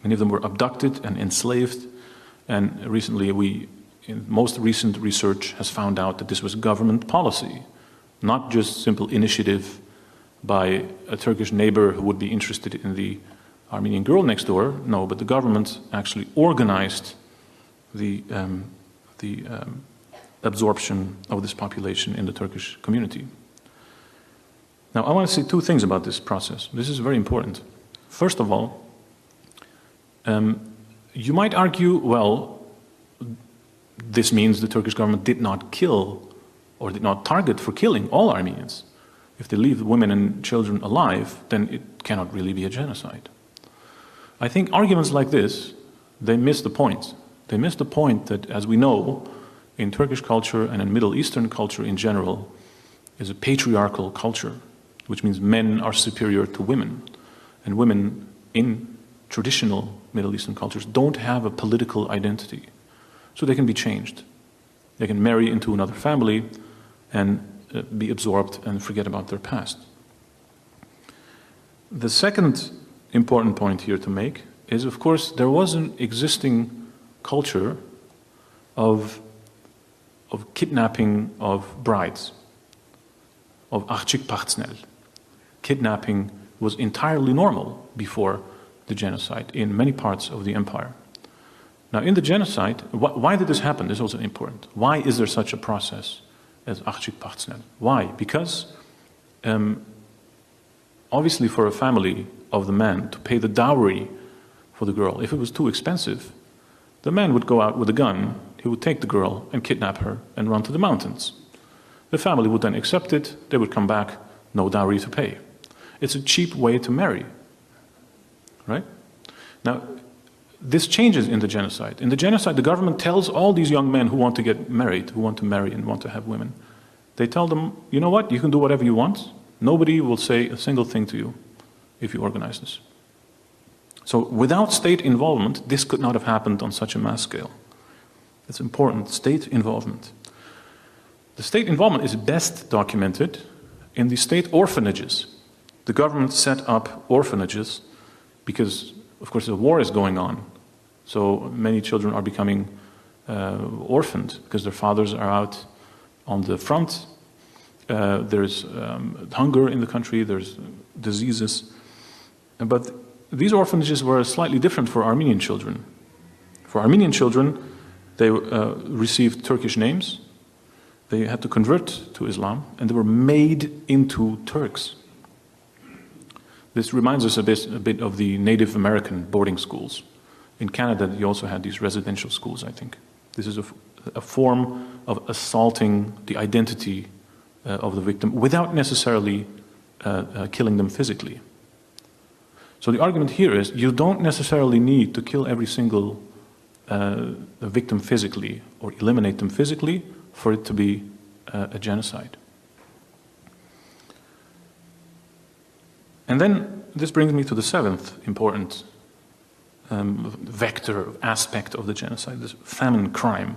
Many of them were abducted and enslaved, and recently in most recent research has found out that this was government policy, not just simple initiative by a Turkish neighbor who would be interested in the Armenian girl next door. No, but the government actually organized the absorption of this population in the Turkish community. Now, I want to say two things about this process. This is very important. First of all, you might argue, well, this means the Turkish government did not kill or did not target for killing all Armenians. If they leave women and children alive, then it cannot really be a genocide. I think arguments like this, they miss the point. They miss the point that, as we know, in Turkish culture and in Middle Eastern culture in general, is a patriarchal culture, which means men are superior to women. And women in traditional Middle Eastern cultures don't have a political identity. So they can be changed. They can marry into another family and be absorbed and forget about their past. The second important point here to make is, of course, there was an existing culture of kidnapping of brides, of achçık Kidnapping was entirely normal before the genocide in many parts of the empire. Now, in the genocide, why did this happen? This is also important. Why is there such a process as achçık? Why? Because obviously for a family of the man to pay the dowry for the girl, if it was too expensive, the man would go out with a gun, he would take the girl and kidnap her and run to the mountains. The family would then accept it, they would come back, no dowry to pay. It's a cheap way to marry, right? Now, this changes in the genocide. In the genocide, the government tells all these young men who want to get married, who want to marry and want to have women, they tell them, you know what, you can do whatever you want. Nobody will say a single thing to you if you organize this. So without state involvement, this could not have happened on such a mass scale. It's important, state involvement. The state involvement is best documented in the state orphanages. The government set up orphanages because, of course, the war is going on. So many children are becoming orphaned because their fathers are out on the front. There's hunger in the country, there's diseases. But these orphanages were slightly different for Armenian children. For Armenian children, they received Turkish names, they had to convert to Islam, and they were made into Turks. This reminds us a bit of the Native American boarding schools. In Canada, you also had these residential schools, I think. This is a form of assaulting the identity of the victim without necessarily killing them physically. So the argument here is you don't necessarily need to kill every single victim physically or eliminate them physically for it to be a genocide. And then this brings me to the seventh important vector, aspect of the genocide, this famine crime.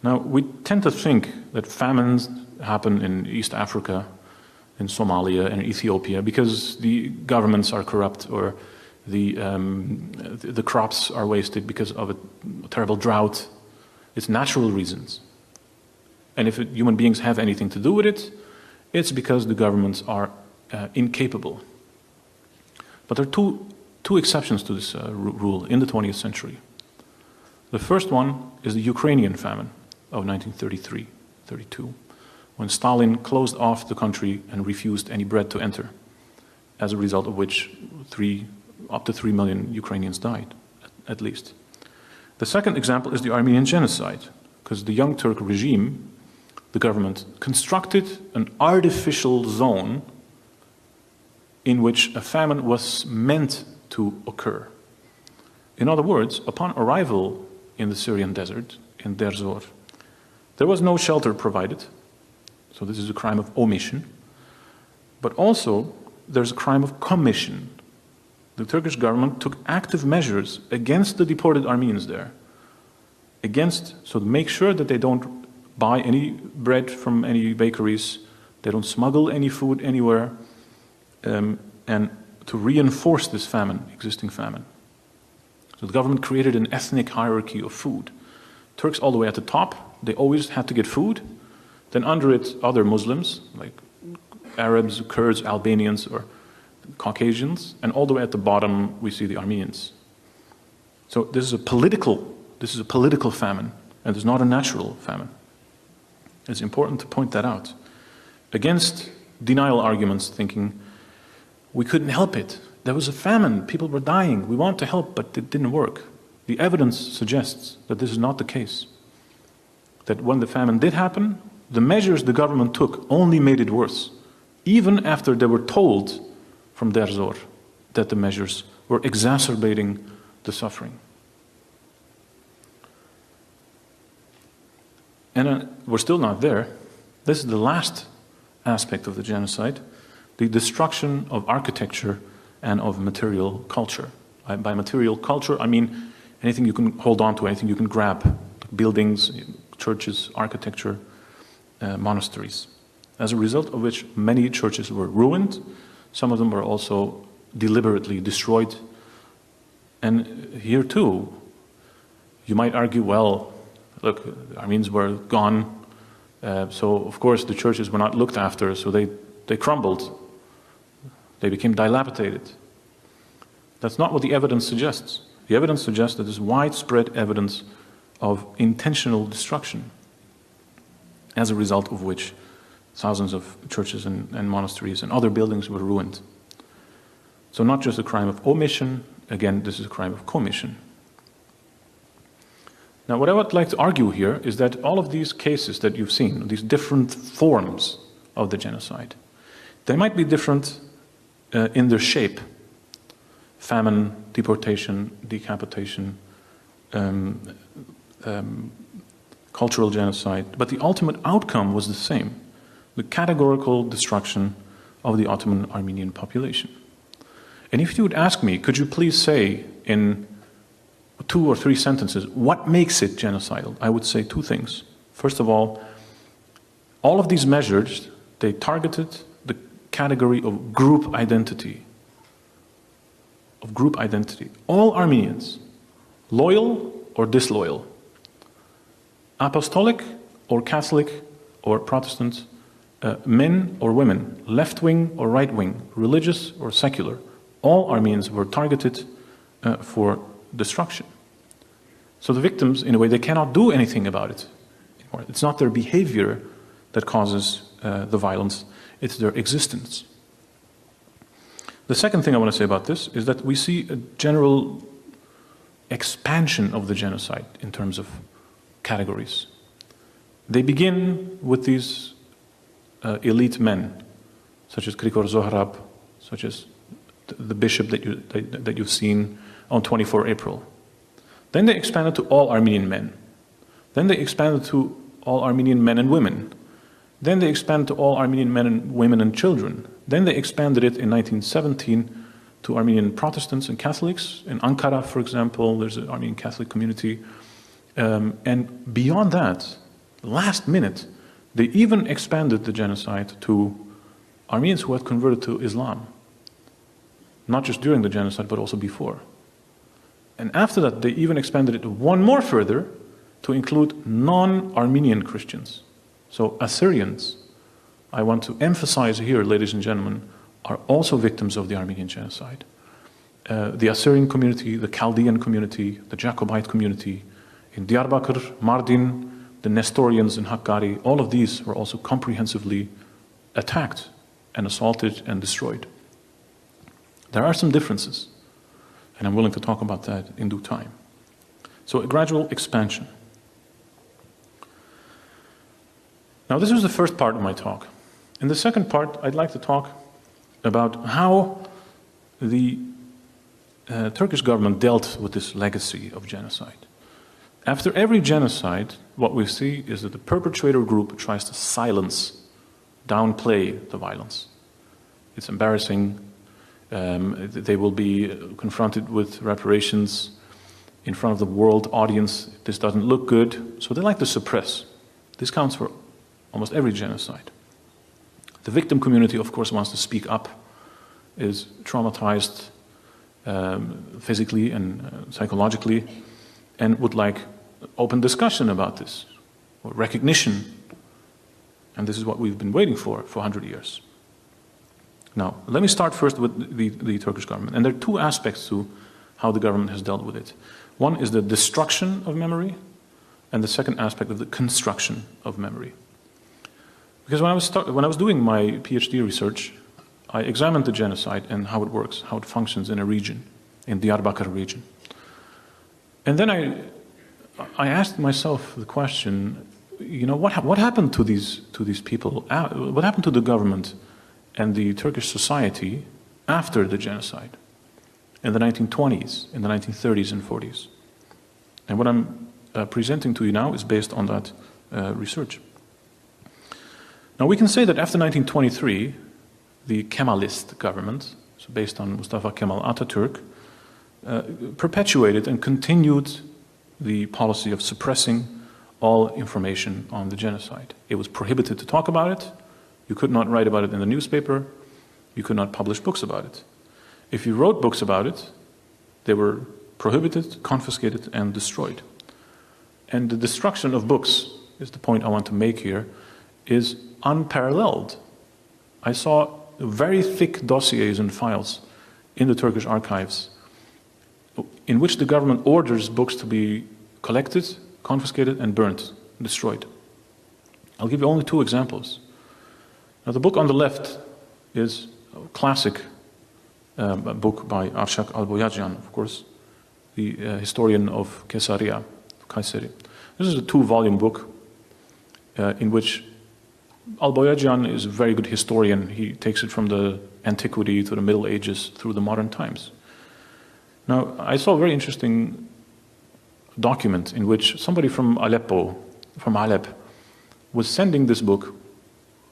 Now, we tend to think that famines happen in East Africa, in Somalia and Ethiopia because the governments are corrupt or the crops are wasted because of a terrible drought. It's natural reasons. And if human beings have anything to do with it, it's because the governments are incapable. But there are two exceptions to this rule in the 20th century. The first one is the Ukrainian famine of 1933-32, when Stalin closed off the country and refused any bread to enter, as a result of which up to 3 million Ukrainians died, at least. The second example is the Armenian Genocide, because the Young Turk regime, the government, constructed an artificial zone in which a famine was meant to occur. In other words, upon arrival in the Syrian desert, in Deir Zor, there was no shelter provided, so this is a crime of omission, but also there's a crime of commission. The Turkish government took active measures against the deported Armenians there, so to make sure that they don't buy any bread from any bakeries, they don't smuggle any food anywhere, and to reinforce this famine, existing famine. So the government created an ethnic hierarchy of food. Turks all the way at the top, they always had to get food. Then under it, other Muslims, like Arabs, Kurds, Albanians, or Caucasians. And all the way at the bottom, we see the Armenians. So this is a political famine, and it's not a natural famine. It's important to point that out. Against denial arguments, thinking, we couldn't help it. There was a famine, people were dying, we want to help, but it didn't work. The evidence suggests that this is not the case. That when the famine did happen, the measures the government took only made it worse, even after they were told from Der Zor that the measures were exacerbating the suffering. And we're still not there. This is the last aspect of the genocide, the destruction of architecture and of material culture. By material culture, I mean anything you can hold on to, anything you can grab, buildings, churches, architecture, monasteries. As a result of which many churches were ruined, some of them were also deliberately destroyed. And here too, you might argue, well, look, the Armenians were gone, so of course the churches were not looked after, so they crumbled. They became dilapidated. That's not what the evidence suggests. The evidence suggests that there's widespread evidence of intentional destruction, as a result of which thousands of churches and monasteries and other buildings were ruined. So not just a crime of omission, again, this is a crime of commission. Now, what I would like to argue here is that all of these cases that you've seen, these different forms of the genocide, they might be different in their shape. Famine, deportation, decapitation, cultural genocide, but the ultimate outcome was the same: the categorical destruction of the Ottoman Armenian population. And if you would ask me, could you please say in 2 or 3 sentences what makes it genocidal, I would say 2 things. First of all of these measures, they targeted the category of group identity. All Armenians, loyal or disloyal, apostolic or Catholic or Protestant, men or women, left-wing or right-wing, religious or secular, all Armenians were targeted for destruction. So the victims, in a way, they cannot do anything about it anymore. It's not their behavior that causes the violence, it's their existence. The second thing I want to say about this is that we see a general expansion of the genocide in terms of categories. They begin with these elite men, such as Grigor Zohrab, such as the bishop that you've seen on 24 April. Then they expanded to all Armenian men. Then they expanded to all Armenian men and women. Then they expanded to all Armenian men and women and children. Then they expanded it in 1917 to Armenian Protestants and Catholics. In Ankara, for example, there's an Armenian Catholic community. And beyond that, last minute, they even expanded the genocide to Armenians who had converted to Islam. Not just during the genocide, but also before. And after that, they even expanded it one more further to include non-Armenian Christians. So Assyrians, I want to emphasize here, ladies and gentlemen, are also victims of the Armenian genocide. The Assyrian community, the Chaldean community, the Jacobite community, in Diyarbakir, Mardin, the Nestorians in Hakkari, all of these were also comprehensively attacked and assaulted and destroyed. There are some differences, and I'm willing to talk about that in due time. So a gradual expansion. Now this was the first part of my talk. In the second part, I'd like to talk about how the Turkish government dealt with this legacy of genocide. After every genocide, what we see is that the perpetrator group tries to silence, downplay the violence. It's embarrassing. They will be confronted with reparations in front of the world audience. This doesn't look good, so they like to suppress. This counts for almost every genocide. The victim community, of course, wants to speak up, is traumatized, physically and psychologically, and would like open discussion about this, or recognition. And this is what we've been waiting for 100 years. Now, let me start first with the Turkish government. And there are two aspects to how the government has dealt with it. One is the destruction of memory, and the second aspect of the construction of memory. Because when I was doing my PhD research, I examined the genocide and how it works, how it functions in a region, in the Diyarbakir region. And then I asked myself the question, you know, what happened to these people? What happened to the government and the Turkish society after the genocide in the 1920s, in the 1930s and 40s? And what I'm presenting to you now is based on that research. Now we can say that after 1923, the Kemalist government, so based on Mustafa Kemal Atatürk, perpetuated and continued the policy of suppressing all information on the genocide. It was prohibited to talk about it. You could not write about it in the newspaper. You could not publish books about it. If you wrote books about it, they were prohibited, confiscated, and destroyed. And the destruction of books, is the point I want to make here, is unparalleled. I saw very thick dossiers and files in the Turkish archives in which the government orders books to be collected, confiscated, and burnt, destroyed. I'll give you only two examples. Now, the book on the left is a classic book by Arshak Alboyajian, of course, the historian of Caesarea, Kayseri. This is a 2-volume book in which Alboyajian is a very good historian. He takes it from the antiquity to the Middle Ages through the modern times. Now, I saw a very interesting document in which somebody from Aleppo, from Halep, was sending this book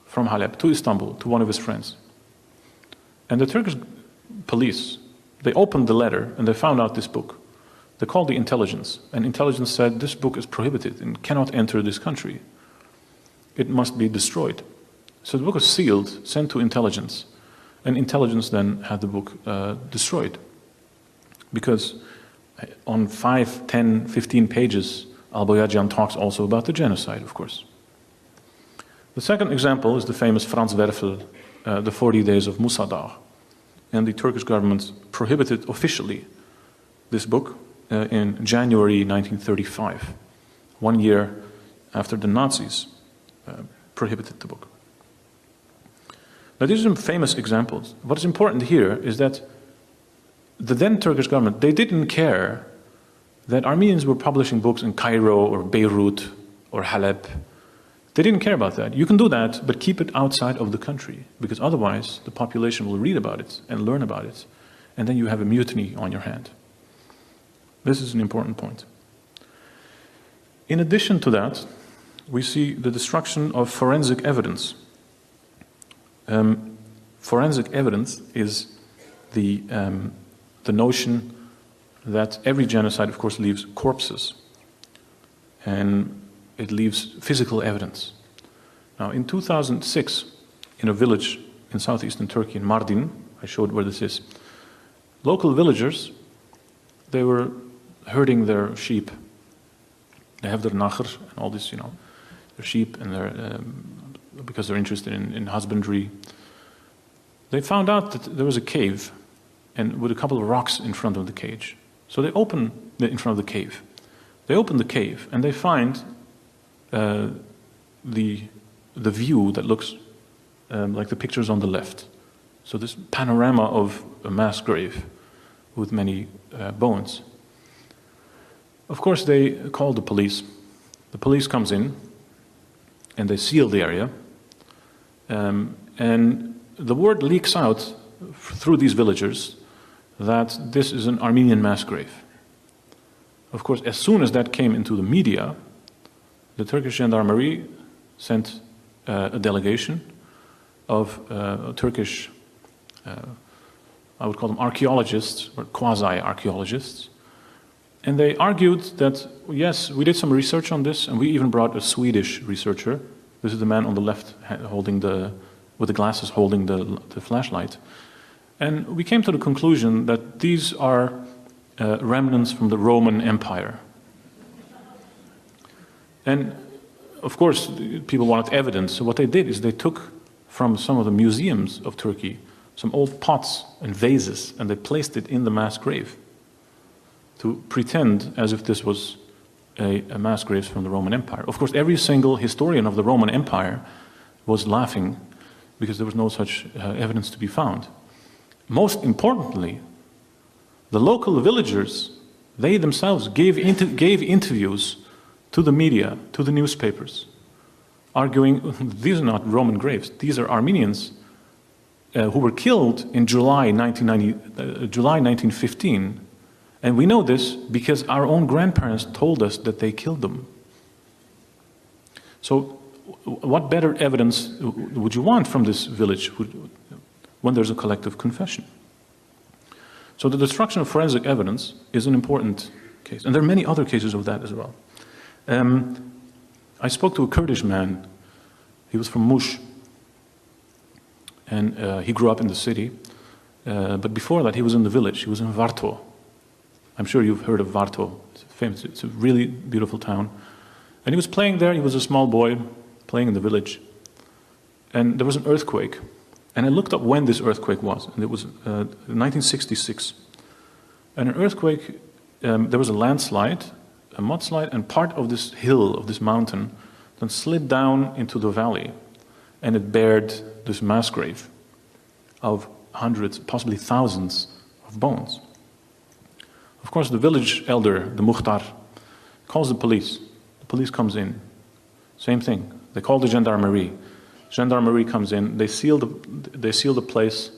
from Halep to Istanbul to one of his friends. And the Turkish police, they opened the letter and they found out this book. They called the intelligence, and intelligence said this book is prohibited and cannot enter this country. It must be destroyed. So the book was sealed, sent to intelligence, and intelligence then had the book destroyed. Because on 5, 10, 15 pages, Alboyajian talks also about the genocide, of course. The second example is the famous Franz Werfel, the 40 Days of Musadagh. And the Turkish government prohibited officially this book in January 1935, 1 year after the Nazis prohibited the book. Now, these are some famous examples. What is important here is that the then Turkish government, they didn't care that Armenians were publishing books in Cairo or Beirut or Halep. They didn't care about that. You can do that, but keep it outside of the country, because otherwise the population will read about it and learn about it, and then you have a mutiny on your hand. This is an important point. In addition to that, we see the destruction of forensic evidence. Forensic evidence is the notion that every genocide, of course, leaves corpses, and it leaves physical evidence. Now, in 2006, in a village in southeastern Turkey, in Mardin, I showed where this is, local villagers, they were herding their sheep. They have their nachr and all this, their sheep, and because they're interested in husbandry. They found out that there was a cave, and with a couple of rocks in front of the cage. So they open in front of the cave. They open the cave, and they find the view that looks like the pictures on the left. So this panorama of a mass grave with many bones. Of course, they call the police. The police comes in, and they seal the area. And the word leaks out through these villagers that this is an Armenian mass grave. Of course, as soon as that came into the media, the Turkish gendarmerie sent a delegation of Turkish, I would call them archaeologists, or quasi-archaeologists, and they argued that, yes, we did some research on this, and we even brought a Swedish researcher. This is the man on the left with the glasses holding the flashlight. And we came to the conclusion that these are remnants from the Roman Empire. And of course, people wanted evidence. So what they did is they took from some of the museums of Turkey some old pots and vases, and they placed it in the mass grave to pretend as if this was a mass grave from the Roman Empire. Of course, every single historian of the Roman Empire was laughing because there was no such evidence to be found. Most importantly, the local villagers, they themselves gave interviews to the media, to the newspapers, arguing these are not Roman graves, these are Armenians who were killed in July 1915, and we know this because our own grandparents told us that they killed them. So what better evidence would you want from this village when there's a collective confession? So the destruction of forensic evidence is an important case, and there are many other cases of that as well. I spoke to a Kurdish man. He was from Mush, and he grew up in the city, but before that he was in the village. He was in Varto. I'm sure you've heard of Varto. It's famous. It's a really beautiful town. And he was playing there. He was a small boy playing in the village, and there was an earthquake. And I looked up when this earthquake was, and it was 1966. And an earthquake, there was a landslide, a mudslide, and part of this hill, of this mountain, then slid down into the valley, and it bared this mass grave of hundreds, possibly thousands of bones. Of course, the village elder, the Mukhtar, calls the police. The police comes in. Same thing. They call the gendarmerie. Gendarmerie comes in. They seal the place.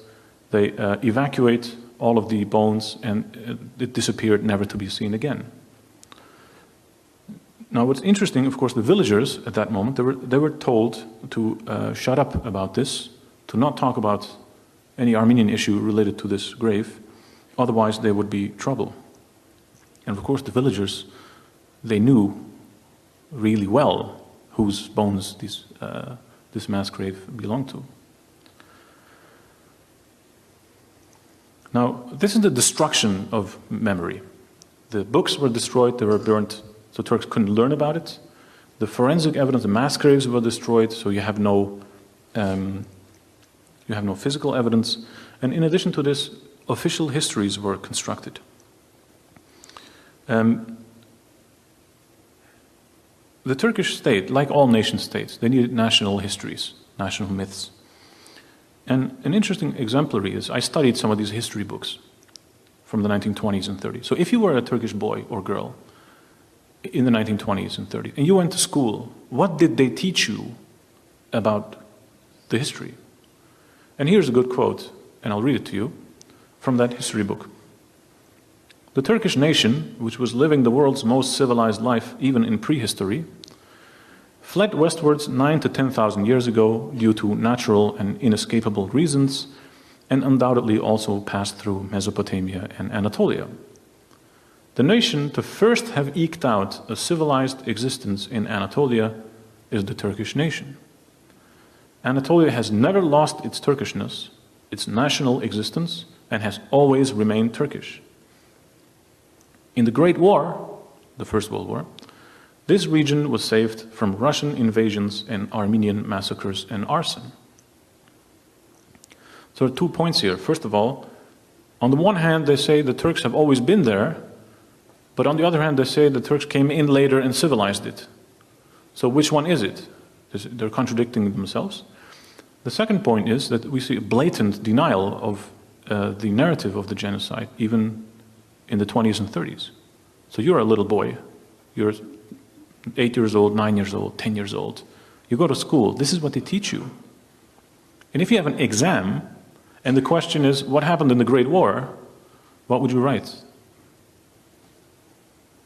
They evacuate all of the bones, and it disappeared, never to be seen again. Now, what's interesting, of course, the villagers at that moment, they were told to shut up about this, to not talk about any Armenian issue related to this grave, otherwise there would be trouble. And of course, the villagers, they knew really well whose bones this mass grave belonged to. Now, this is the destruction of memory. The books were destroyed, they were burnt, so Turks couldn't learn about it. The forensic evidence, the mass graves were destroyed, so you have no physical evidence. And in addition to this, official histories were constructed. The Turkish state, like all nation states, they needed national histories, national myths. And an interesting exemplary is, I studied some of these history books from the 1920s and 30s. So if you were a Turkish boy or girl in the 1920s and 30s, and you went to school, what did they teach you about the history? And here's a good quote, and I'll read it to you, from that history book. The Turkish nation, which was living the world's most civilized life even in prehistory, fled westwards 9,000 to 10,000 years ago due to natural and inescapable reasons, and undoubtedly also passed through Mesopotamia and Anatolia. The nation to first have eked out a civilized existence in Anatolia is the Turkish nation. Anatolia has never lost its Turkishness, its national existence, and has always remained Turkish. In the Great War, the First World War, this region was saved from Russian invasions and Armenian massacres and arson. So there are 2 points here. First of all, on the one hand, they say the Turks have always been there, but on the other hand, they say the Turks came in later and civilized it. So which one is it? They're contradicting themselves. The second point is that we see a blatant denial of the narrative of the genocide, even in the 20s and 30s. So you're a little boy. You're 8 years old, 9 years old, 10 years old. You go to school. This is what they teach you. And if you have an exam, and the question is, what happened in the Great War? What would you write?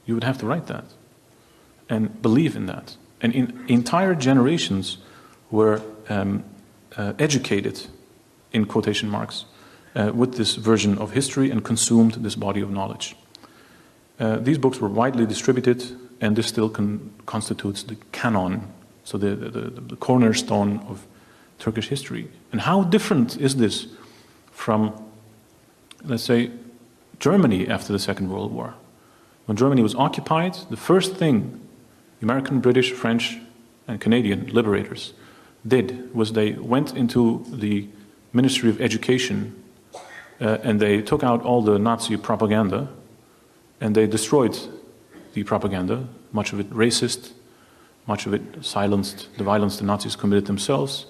You would have to write that and believe in that. And entire generations were educated, in quotation marks, with this version of history and consumed this body of knowledge. These books were widely distributed, and this still constitutes the canon, so the cornerstone of Turkish history. And how different is this from let's say, Germany after the Second World War. When Germany was occupied, the first thing American, British, French, and Canadian liberators did was they went into the Ministry of Education and they took out all the Nazi propaganda and they destroyed the propaganda, much of it racist, much of it silenced the violence the Nazis committed themselves,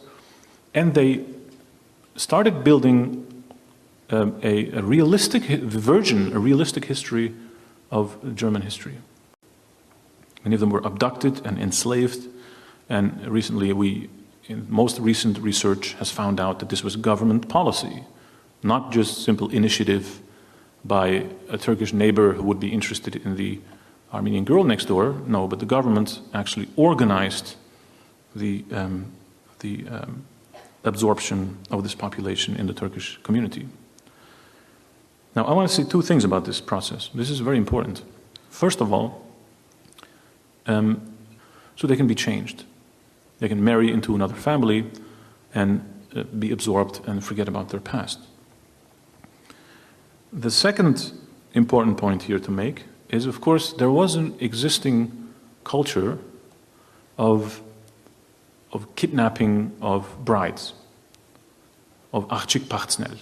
and they started building a realistic version, a realistic history of German history. Many of them were abducted and enslaved, and recently in most recent research has found out that this was government policy, not just simple initiative by a Turkish neighbor who would be interested in the Armenian girl next door. No, but the government actually organized the absorption of this population in the Turkish community. Now, I want to say two things about this process. This is very important. First of all, so they can be changed. They can marry into another family and be absorbed and forget about their past. The second important point here to make is, of course, there was an existing culture of kidnapping of brides, of achikpachtsnel.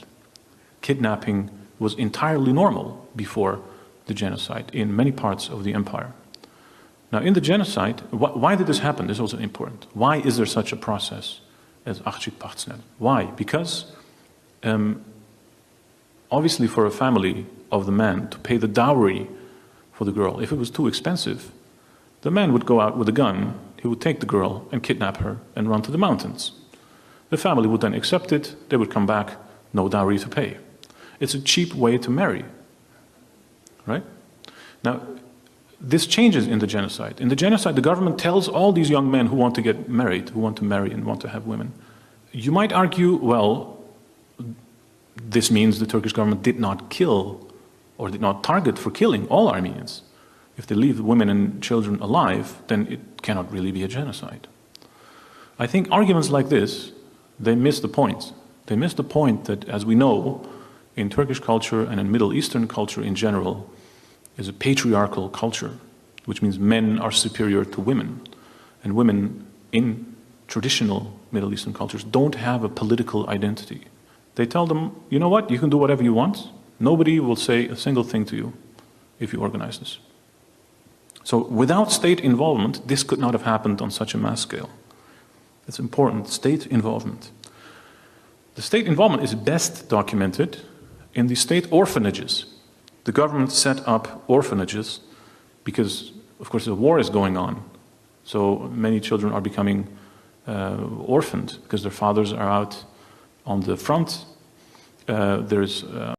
Kidnapping was entirely normal before the genocide in many parts of the empire. Now, in the genocide, why did this happen? This is also important. Why is there such a process as achikpachtsnel? Why? Because obviously for a family of the man to pay the dowry for the girl, if it was too expensive, the man would go out with a gun, he would take the girl and kidnap her and run to the mountains. The family would then accept it, they would come back, no dowry to pay. It's a cheap way to marry, right? Now, this changes in the genocide. In the genocide, the government tells all these young men who want to get married, who want to marry and want to have women. You might argue, well, this means the Turkish government did not kill or did not target for killing all Armenians. If they leave women and children alive, then it cannot really be a genocide. I think arguments like this, they miss the point. They miss the point that, as we know, in Turkish culture and in Middle Eastern culture in general, is a patriarchal culture, which means men are superior to women. And women in traditional Middle Eastern cultures don't have a political identity. They tell them, you know what, you can do whatever you want. Nobody will say a single thing to you if you organize this. So without state involvement, this could not have happened on such a mass scale. It's important, state involvement. The state involvement is best documented in the state orphanages. The government set up orphanages because, of course, the war is going on. So many children are becoming orphaned because their fathers are out on the front. There's